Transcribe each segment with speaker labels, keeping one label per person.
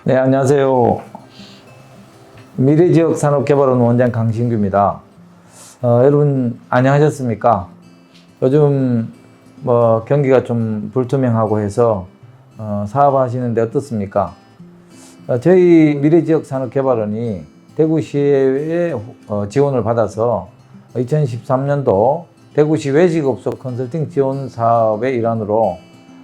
Speaker 1: 네, 안녕하세요. 미래지역산업개발원 원장 강신규입니다. 여러분 안녕하셨습니까? 요즘 경기가 좀 불투명하고 해서 사업하시는데 어떻습니까? 저희 미래지역산업개발원이 대구시의 지원을 받아서 2013년도 대구시 외식업소 컨설팅 지원 사업의 일환으로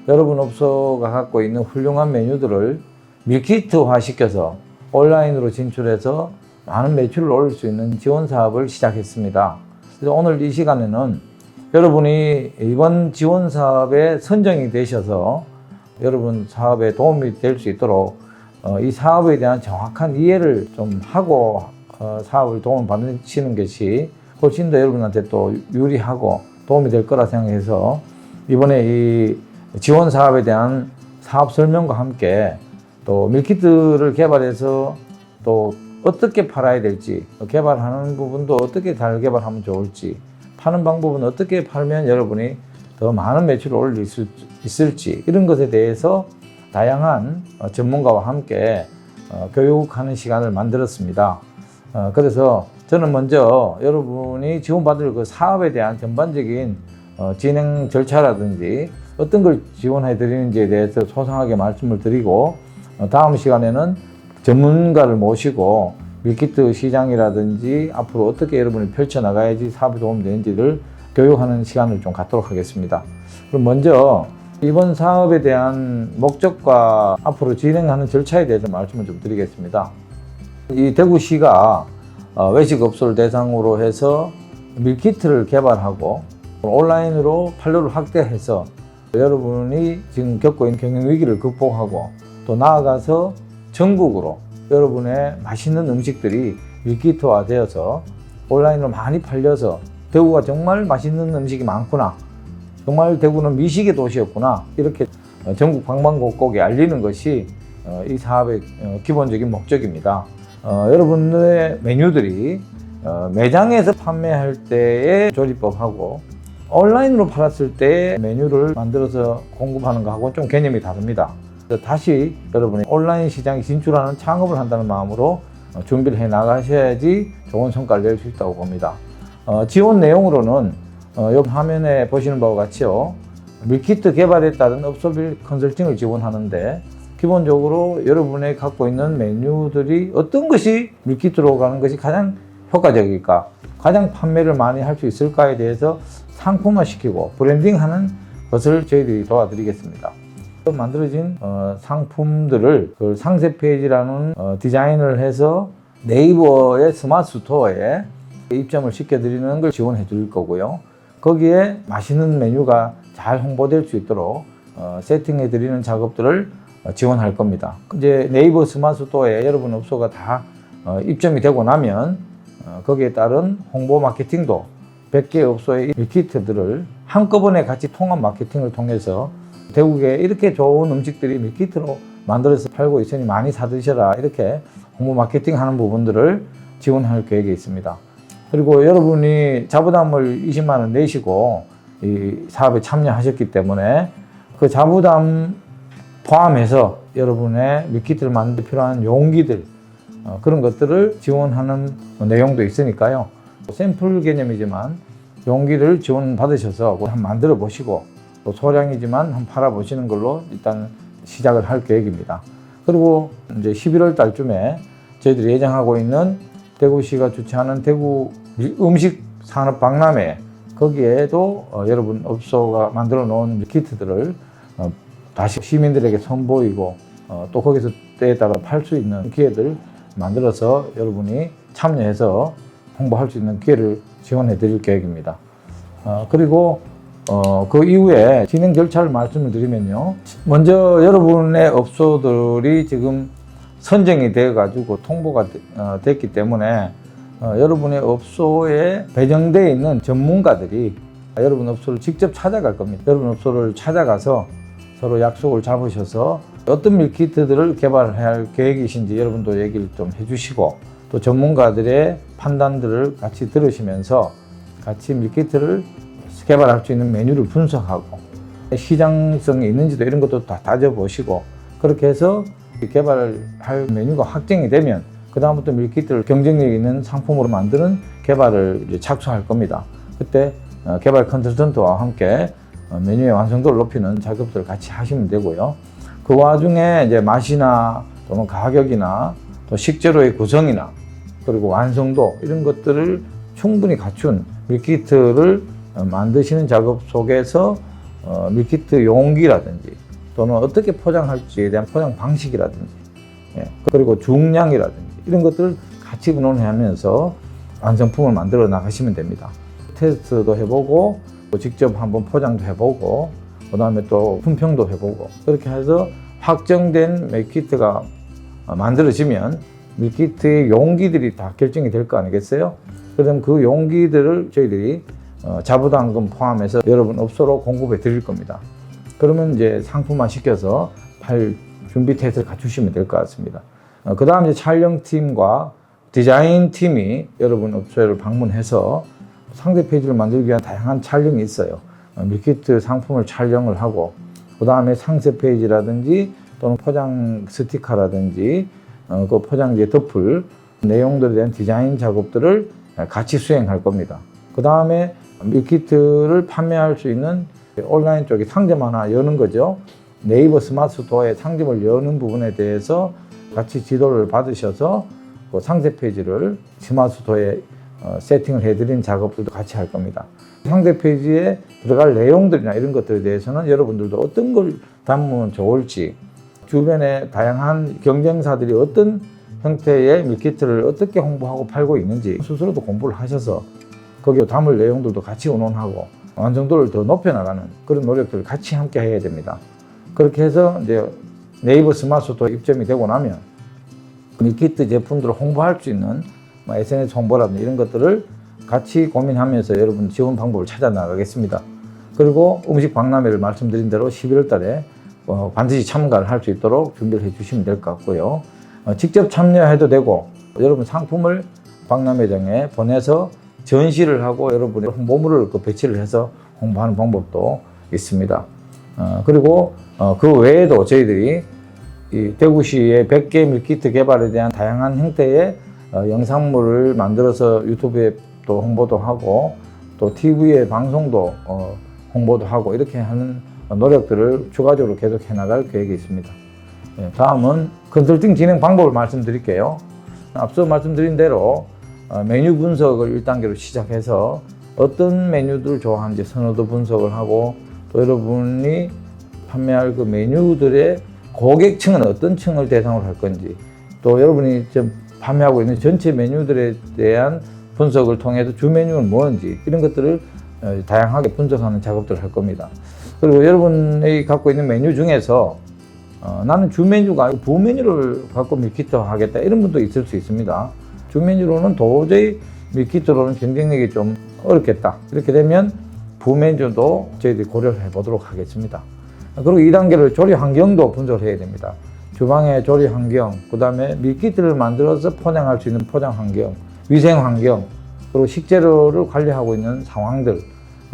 Speaker 1: 여러분 업소가 갖고 있는 훌륭한 메뉴들을 밀키트화 시켜서 온라인으로 진출해서 많은 매출을 올릴 수 있는 지원 사업을 시작했습니다. 그래서 오늘 이 시간에는 여러분이 이번 지원 사업에 선정이 되셔서 여러분 사업에 도움이 될 수 있도록 이 사업에 대한 정확한 이해를 좀 하고 사업을 도움 받으시는 것이 훨씬 더 여러분한테 또 유리하고 도움이 될 거라 생각해서 이번에 이 지원 사업에 대한 사업 설명과 함께 또 밀키트를 개발해서 또 어떻게 팔아야 될지, 개발하는 부분도 어떻게 잘 개발하면 좋을지, 파는 방법은 어떻게 팔면 여러분이 더 많은 매출을 올릴 수 있을지, 이런 것에 대해서 다양한 전문가와 함께 교육하는 시간을 만들었습니다. 그래서 저는 먼저 여러분이 지원받을 그 사업에 대한 전반적인 진행 절차라든지 어떤 걸 지원해 드리는지에 대해서 소상하게 말씀을 드리고, 다음 시간에는 전문가를 모시고 밀키트 시장이라든지 앞으로 어떻게 여러분이 펼쳐나가야지 사업에 도움이 되는지를 교육하는 시간을 좀 갖도록 하겠습니다. 그럼 먼저 이번 사업에 대한 목적과 앞으로 진행하는 절차에 대해서 말씀을 좀 드리겠습니다. 이 대구시가 외식업소를 대상으로 해서 밀키트를 개발하고 온라인으로 판로를 확대해서 여러분이 지금 겪고 있는 경영위기를 극복하고 또 나아가서 전국으로 여러분의 맛있는 음식들이 밀키트화 되어서 온라인으로 많이 팔려서 대구가 정말 맛있는 음식이 많구나, 정말 대구는 미식의 도시였구나, 이렇게 전국 방방곡곡에 알리는 것이 이 사업의 기본적인 목적입니다. 여러분의 메뉴들이 매장에서 판매할 때의 조리법하고 온라인으로 팔았을 때의 메뉴를 만들어서 공급하는 것하고는 좀 개념이 다릅니다. 다시 여러분이 온라인 시장에 진출하는 창업을 한다는 마음으로 준비를 해 나가셔야지 좋은 성과를 낼 수 있다고 봅니다. 지원 내용으로는 여기 화면에 보시는 바와 같이요, 밀키트 개발에 따른 업소별 컨설팅을 지원하는데, 기본적으로 여러분이 갖고 있는 메뉴들이 어떤 것이 밀키트로 가는 것이 가장 효과적일까, 가장 판매를 많이 할 수 있을까에 대해서 상품화시키고 브랜딩하는 것을 저희들이 도와드리겠습니다. 만들어진 상품들을 그 상세 페이지라는 디자인을 해서 네이버의 스마트 스토어에 입점을 시켜드리는 걸 지원해 드릴 거고요. 거기에 맛있는 메뉴가 잘 홍보될 수 있도록 세팅해 드리는 작업들을 지원할 겁니다. 이제 네이버 스마트 스토어에 여러분 업소가 다 입점이 되고 나면 거기에 따른 홍보 마케팅도 100개 업소의 밀키트들을 한꺼번에 같이 통합 마케팅을 통해서 대구에 이렇게 좋은 음식들이 밀키트로 만들어서 팔고 있으니 많이 사드셔라, 이렇게 홍보 마케팅 하는 부분들을 지원할 계획이 있습니다. 그리고 여러분이 자부담을 20만 원 내시고 이 사업에 참여하셨기 때문에 그 자부담 포함해서 여러분의 밀키트를 만들 필요한 용기들, 그런 것들을 지원하는 내용도 있으니까요. 샘플 개념이지만 용기를 지원받으셔서 한번 만들어 보시고, 또 소량이지만 한번 팔아보시는 걸로 일단 시작을 할 계획입니다. 그리고 이제 11월 달쯤에 저희들이 예정하고 있는 대구시가 주최하는 대구 음식 산업 박람회, 거기에도 여러분 업소가 만들어 놓은 밀키트들을 다시 시민들에게 선보이고 또 거기서 때에 따라 팔 수 있는 기회들 만들어서 여러분이 참여해서 홍보할 수 있는 기회를 지원해 드릴 계획입니다. 그리고 그 이후에 진행 절차를 말씀을 드리면요, 먼저 여러분의 업소들이 지금 선정이 되어 가지고 통보가 됐기 때문에 여러분의 업소에 배정되어 있는 전문가들이 여러분 업소를 직접 찾아갈 겁니다. 여러분 업소를 찾아가서 서로 약속을 잡으셔서 어떤 밀키트들을 개발해야 할 계획이신지 여러분도 얘기를 좀 해주시고, 또 전문가들의 판단들을 같이 들으시면서 같이 밀키트를 개발할 수 있는 메뉴를 분석하고 시장성이 있는지도 이런 것도 다 따져보시고, 그렇게 해서 개발할 메뉴가 확정이 되면 그다음부터 밀키트를 경쟁력 있는 상품으로 만드는 개발을 이제 착수할 겁니다. 그때 개발 컨설턴트와 함께 메뉴의 완성도를 높이는 작업들을 같이 하시면 되고요. 그 와중에 이제 맛이나 또는 가격이나 또 식재료의 구성이나 그리고 완성도 이런 것들을 충분히 갖춘 밀키트를 만드시는 작업 속에서 밀키트 용기라든지 또는 어떻게 포장할지에 대한 포장 방식이라든지 그리고 중량이라든지 이런 것들을 같이 의논하면서 완성품을 만들어 나가시면 됩니다. 테스트도 해보고 직접 한번 포장도 해보고 그 다음에 또 품평도 해보고 그렇게 해서 확정된 밀키트가 만들어지면 밀키트의 용기들이 다 결정이 될 거 아니겠어요? 그럼 그 용기들을 저희들이 자부담금 포함해서 여러분 업소로 공급해 드릴 겁니다. 그러면 이제 상품화 시켜서 팔 준비 태세를 갖추시면 될 것 같습니다. 그 다음 이제 촬영팀과 디자인팀이 여러분 업소를 방문해서 상세 페이지를 만들기 위한 다양한 촬영이 있어요. 밀키트 상품을 촬영을 하고 그 다음에 상세 페이지라든지 또는 포장 스티커라든지 그 포장지에 덮을 내용들에 대한 디자인 작업들을 같이 수행할 겁니다. 그 다음에 밀키트를 판매할 수 있는 온라인 쪽에 상점 하나 여는 거죠. 네이버 스마트 스토어에 상점을 여는 부분에 대해서 같이 지도를 받으셔서 그 상세 페이지를 스마트 스토어에 세팅을 해드린 작업들도 같이 할 겁니다. 상세 페이지에 들어갈 내용들이나 이런 것들에 대해서는 여러분들도 어떤 걸 담으면 좋을지 주변에 다양한 경쟁사들이 어떤 형태의 밀키트를 어떻게 홍보하고 팔고 있는지 스스로도 공부를 하셔서 거기에 담을 내용들도 같이 의논하고 완성도를 더 높여나가는 그런 노력들을 같이 함께 해야 됩니다. 그렇게 해서 이제 네이버 스마트 스토어 입점이 되고 나면 밀키트 제품들을 홍보할 수 있는 SNS 홍보라든지 이런 것들을 같이 고민하면서 여러분 지원 방법을 찾아 나가겠습니다. 그리고 음식 박람회를 말씀드린 대로 11월 달에 반드시 참가를 할 수 있도록 준비를 해 주시면 될 것 같고요. 직접 참여해도 되고 여러분 상품을 박람회장에 보내서 전시를 하고 여러분의 홍보물을 배치를 해서 홍보하는 방법도 있습니다. 그리고 그 외에도 저희들이 이 대구시의 100개 밀키트 개발에 대한 다양한 형태의 영상물을 만들어서 유튜브에 또 홍보도 하고 또 TV에 방송도 홍보도 하고 이렇게 하는 노력들을 추가적으로 계속 해나갈 계획이 있습니다. 다음은 컨설팅 진행 방법을 말씀드릴게요. 앞서 말씀드린 대로 메뉴 분석을 1단계로 시작해서 어떤 메뉴들을 좋아하는지 선호도 분석을 하고 또 여러분이 판매할 그 메뉴들의 고객층은 어떤 층을 대상으로 할 건지 또 여러분이 지금 판매하고 있는 전체 메뉴들에 대한 분석을 통해서 주 메뉴는 뭔지 이런 것들을 다양하게 분석하는 작업들을 할 겁니다. 그리고 여러분이 갖고 있는 메뉴 중에서 나는 주 메뉴가 아니고 부 메뉴를 갖고 밀키트 하겠다 이런 분도 있을 수 있습니다. 주 메뉴로는 도저히 밀키트로는 경쟁력이 좀 어렵겠다. 이렇게 되면 부 메뉴도 저희들이 고려를 해보도록 하겠습니다. 그리고 2단계로 조리 환경도 분석을 해야 됩니다. 주방의 조리 환경, 그 다음에 밀키트를 만들어서 포장할 수 있는 포장 환경, 위생 환경, 그리고 식재료를 관리하고 있는 상황들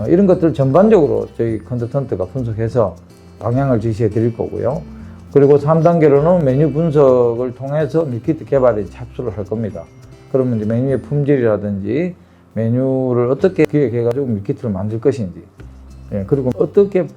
Speaker 1: 이런 것들 전반적으로 저희 컨설턴트가 분석해서 방향을 제시해 드릴 거고요. 그리고 3단계로는 메뉴 분석을 통해서 밀키트 개발에 착수를 할 겁니다. 그러면 이제 메뉴의 품질이라든지 메뉴를 어떻게 기획해가지고 밀키트를 만들 것인지 그리고 어떻게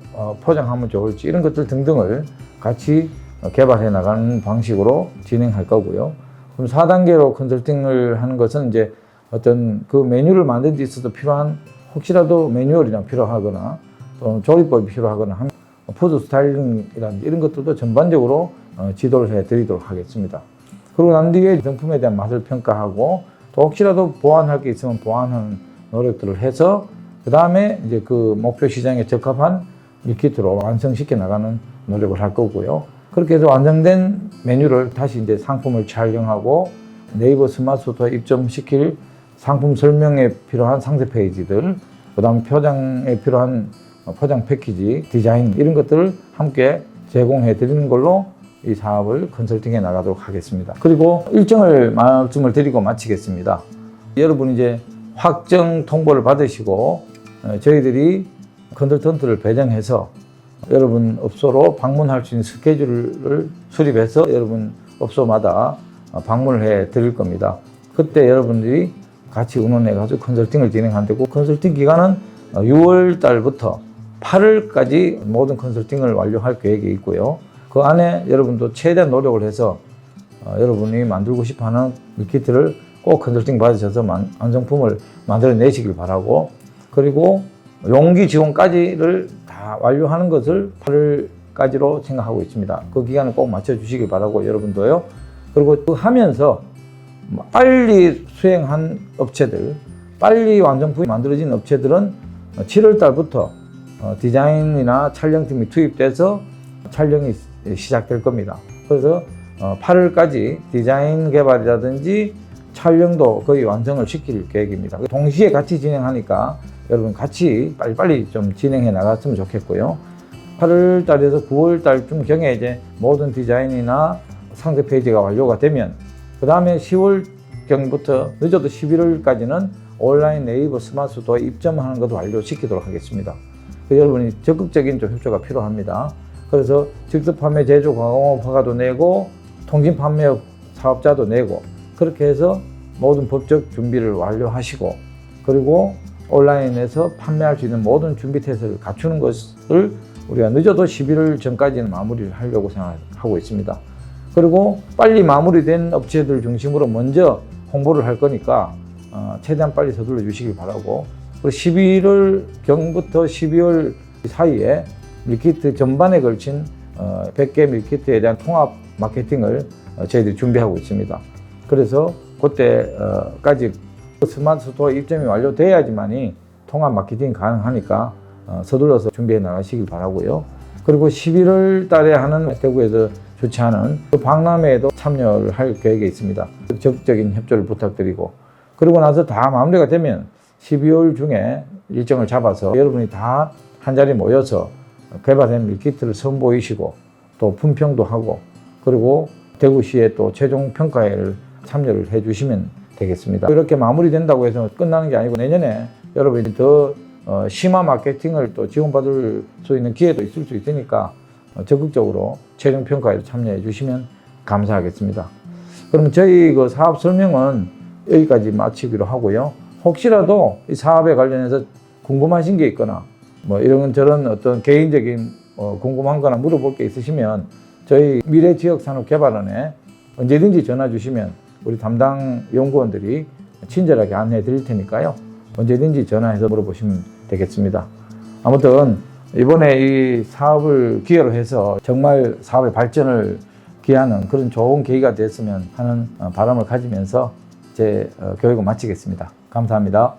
Speaker 1: 포장하면 좋을지 이런 것들 등등을 같이 개발해 나가는 방식으로 진행할 거고요. 그럼 4단계로 컨설팅을 하는 것은 이제 어떤 그 메뉴를 만드는 데 있어서 필요한 혹시라도 매뉴얼이나 필요하거나 또 조리법이 필요하거나 하면 푸드 스타일링이라든지 이런 것들도 전반적으로 지도를 해 드리도록 하겠습니다. 그리고 난 뒤에 정품에 대한 맛을 평가하고 또 혹시라도 보완할 게 있으면 보완하는 노력들을 해서 그 다음에 이제 그 목표 시장에 적합한 밀키트로 완성시켜 나가는 노력을 할 거고요. 그렇게 해서 완성된 메뉴를 다시 이제 상품을 촬영하고 네이버 스마트 스토어에 입점시킬 상품 설명에 필요한 상세 페이지들, 그 다음 포장에 필요한 포장 패키지, 디자인 이런 것들을 함께 제공해 드리는 걸로 이 사업을 컨설팅해 나가도록 하겠습니다. 그리고 일정을 말씀을 드리고 마치겠습니다. 여러분 이제 확정 통보를 받으시고 저희들이 컨설턴트를 배정해서 여러분 업소로 방문할 수 있는 스케줄을 수립해서 여러분 업소마다 방문을 해 드릴 겁니다. 그때 여러분들이 같이 의논해 가지고 컨설팅을 진행한다고, 컨설팅 기간은 6월 달부터 8월까지 모든 컨설팅을 완료할 계획이 있고요. 그 안에 여러분도 최대한 노력을 해서 여러분이 만들고 싶어하는 밀키트를 꼭 컨설팅 받으셔서 완성품을 만들어 내시길 바라고, 그리고 용기 지원까지를 다 완료하는 것을 8월까지로 생각하고 있습니다. 그 기간을 꼭 맞춰주시길 바라고 여러분도요. 그리고 그 하면서 빨리 수행한 업체들, 빨리 완성품이 만들어진 업체들은 7월 달부터 디자인이나 촬영팀이 투입돼서 촬영이 시작될 겁니다. 그래서 8월까지 디자인 개발이라든지 촬영도 거의 완성을 시킬 계획입니다. 동시에 같이 진행하니까 여러분 같이 빨리빨리 좀 진행해 나갔으면 좋겠고요. 8월 달에서 9월 달쯤경에 이제 모든 디자인이나 상세 페이지가 완료가 되면 그 다음에 10월경부터 늦어도 11월까지는 온라인 네이버 스마트 스토어에 입점하는 것도 완료시키도록 하겠습니다. 여러분이 적극적인 좀 협조가 필요합니다. 그래서 직접 판매 제조 가공업 허가도 내고 통신 판매업 사업자도 내고, 그렇게 해서 모든 법적 준비를 완료하시고, 그리고 온라인에서 판매할 수 있는 모든 준비 태세를 갖추는 것을 우리가 늦어도 11월 전까지는 마무리를 하려고 생각하고 있습니다. 그리고 빨리 마무리된 업체들 중심으로 먼저 홍보를 할 거니까 최대한 빨리 서둘러 주시길 바라고, 그리고 11월 경부터 12월 사이에 밀키트 전반에 걸친 100개 밀키트에 대한 통합 마케팅을 저희들이 준비하고 있습니다. 그래서 그때까지 스마트 스토어 입점이 완료돼야지만이 통합 마케팅이 가능하니까 서둘러서 준비해 나가시길 바라고요. 그리고 11월 달에 하는 대구에서 주최하는 박람회에도 참여를 할 계획이 있습니다. 적극적인 협조를 부탁드리고, 그리고 나서 다 마무리가 되면 12월 중에 일정을 잡아서 여러분이 다 한 자리 모여서 개발된 밀키트를 선보이시고 또 품평도 하고, 그리고 대구시에 또 최종 평가회를 참여를 해 주시면 되겠습니다. 이렇게 마무리된다고 해서 끝나는 게 아니고 내년에 여러분이 더 심화 마케팅을 또 지원받을 수 있는 기회도 있을 수 있으니까 적극적으로 최종 평가에 참여해 주시면 감사하겠습니다. 그럼 저희 그 사업 설명은 여기까지 마치기로 하고요. 혹시라도 이 사업에 관련해서 궁금하신 게 있거나 뭐 이런 저런 어떤 개인적인 궁금한 거나 물어볼 게 있으시면 저희 미래지역산업개발원에 언제든지 전화 주시면 우리 담당 연구원들이 친절하게 안내해 드릴 테니까요. 언제든지 전화해서 물어보시면 되겠습니다. 아무튼 이번에 이 사업을 기회로 해서 정말 사업의 발전을 기하는 그런 좋은 계기가 됐으면 하는 바람을 가지면서 제 교육을 마치겠습니다. 감사합니다.